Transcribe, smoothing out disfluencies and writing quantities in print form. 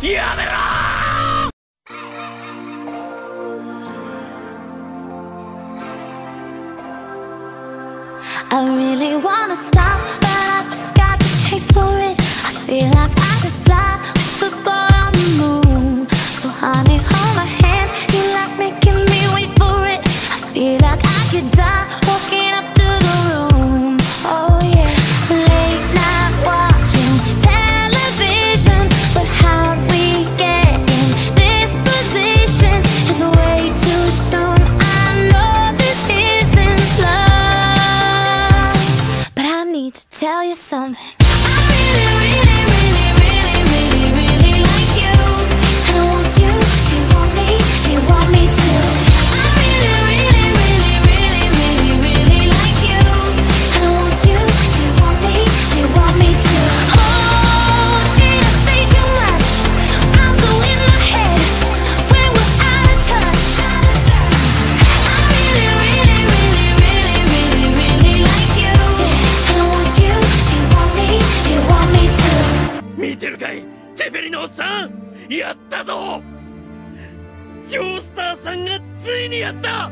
やめろー。 I really wanna stop, but I just got the taste for it. I feel like I could fly with the ball on the moon. So honey, hold my hand, you like making me wait for it. I feel like I could die walking up to the room. Oh yeah, late night watching television, but how'd we get in this position? It's way too soon, I know this isn't love, but I need to tell you something. I really, really, really, really, really, really like you, and I want you. Do you want me? Do you want me to? I really, really, really, really, really, really like you, and I want you. Do you want me? Do you want me to? Oh, did I say too much? I'm so in my head when we're out of touch. I really, really, really, really, really, really like you, and I want you. Do you want me? Do you want me to? 見てるかい、テペリのおっさん。やったぞ。ジョースターさんがついにやった。